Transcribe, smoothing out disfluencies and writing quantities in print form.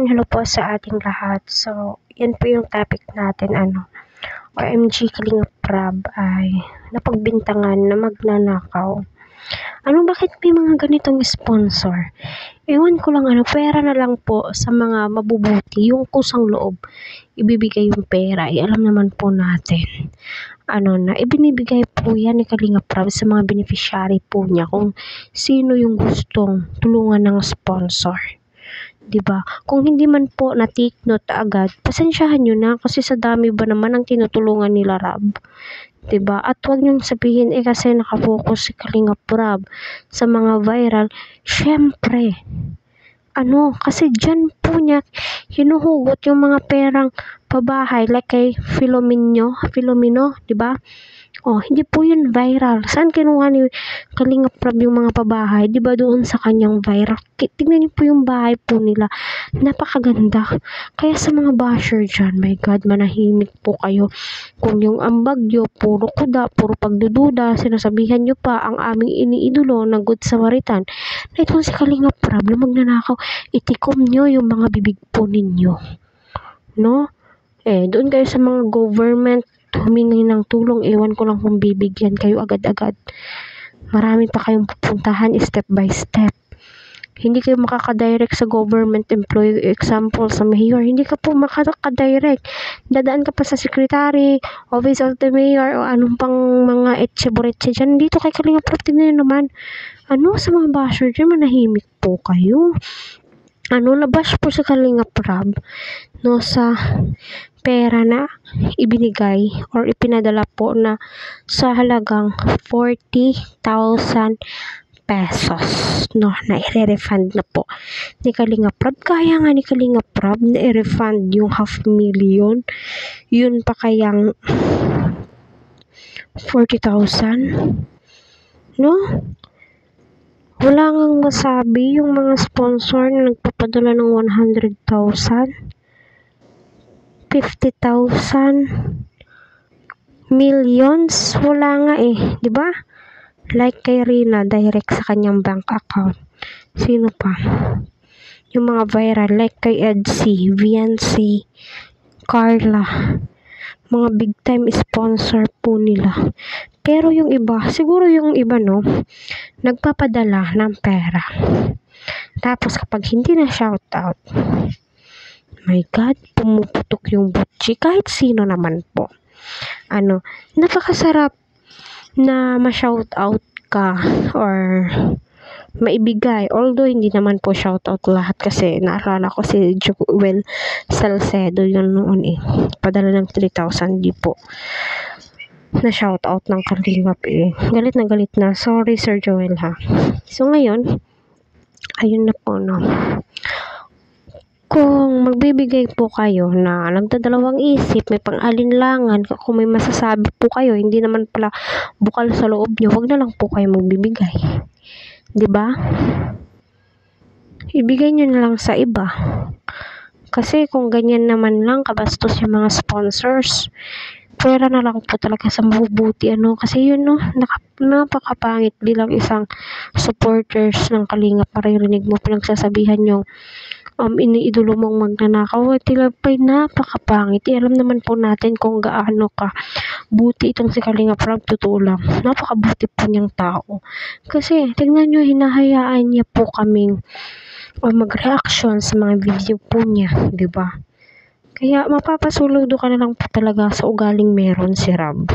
hello po sa ating lahat. So, yan po yung topic natin, OMG Kalingap Rab ay napagbintangan na magnanakaw. Bakit may mga ganitong sponsor? Ewan ko lang, pera na lang po sa mga mabubuti, yung kusang loob, ibibigay yung pera. Alam naman po natin, na ibinibigay po yan ni Kalingap Rab sa mga beneficiary po niya kung sino yung gustong tulungan ng sponsor. 'Di ba? Kung hindi man po na-take note agad, pasensyahan niyo na kasi sa dami ba naman ang tinutulungan nila Rab. 'Di ba? At wag niyong sabihin kasi nakafocus si Kalingap Rab sa mga viral. Syempre, kasi diyan po niya hinuhugot yung mga perang pabahay like kay Filomeno, 'di ba? Hindi po yun viral. Saan kinuha ni Kalingap Rab yung mga pabahay? Di ba doon sa kanyang viral? Tingnan niyo po yung bahay po nila. Napakaganda. Kaya sa mga basher dyan, my God, manahimik po kayo. Kung yung ambagyo, puro kuda, puro pagdududa, sinasabihan niyo pa ang aming iniidolo na Good Samaritan. Na itong si Kalingap Rab na magnanakaw, itikom niyo yung mga bibig po ninyo. No? Doon kayo sa mga government, humingi ng tulong, ewan ko lang kung bibigyan kayo agad-agad. Marami pa kayong pupuntahan step by step. Hindi kayo makakadirect sa government employee, example sa mayor, hindi ka po makakadirect. Dadaan ka pa sa secretary, office of the mayor, o anong pang mga etche-boretche dyan. Dito kay Kalingap Rab, tingnan naman. Sa mga basher dyan, manahimik po kayo. Nabash po sa Kalingap Rab, sa pera na ibinigay or ipinadala po na sa halagang 40,000 pesos, na i-refund na po ni Kalingap Rab. Kaya nga ni Kalingap Rab na i-refund yung 500,000, yun pa kayang 40,000, wala ngang masabi yung mga sponsor na nagpapadala ng 100,000, 50,000, millions, wala nga di ba? Like kay Rina, direct sa kanyang bank account. Sino pa? Yung mga viral, like kay Edsy, Viancy, Carla, mga big time sponsor po nila. Pero yung iba, siguro yung iba nagpapadala ng pera. Tapos kapag hindi na shoutout, my God, pumuputok yung butchi. Kahit sino naman po. Napakasarap na ma-shoutout ka or maibigay. Although, hindi naman po shoutout lahat kasi naalala ko si Joel Salcedo yun noon Padala ng 3,000, di po na shoutout ng Kalingap Galit na galit na. Sorry, Sir Joel ha. So, ngayon, ayun na po Kung magbibigay po kayo na nagdadalawang isip, may pang-alinlangan, kung may masasabi po kayo, hindi naman pala bukal sa loob nyo, wag na lang po kayo magbibigay. 'Di ba? Ibigay nyo na lang sa iba. Kasi kung ganyan naman lang kabastos yung mga sponsors, pera na lang po talaga sa mabubuti. Kasi yun napakapangit bilang isang supporters ng Kalingap. Maririnig mo pinagsasabihan yung iniidolo mong magnanakaw. Tilapay, napakapangit. Alam naman po natin kung gaano ka buti itong si Kalingap Rab. Totoo lang, napakabuti po niyang tao. Kasi tingnan nyo, hinahayaan niya po kaming mag-reaction sa mga video po niya, di ba? Kaya mapapasulodo ka na lang po talaga sa ugaling meron si Rab.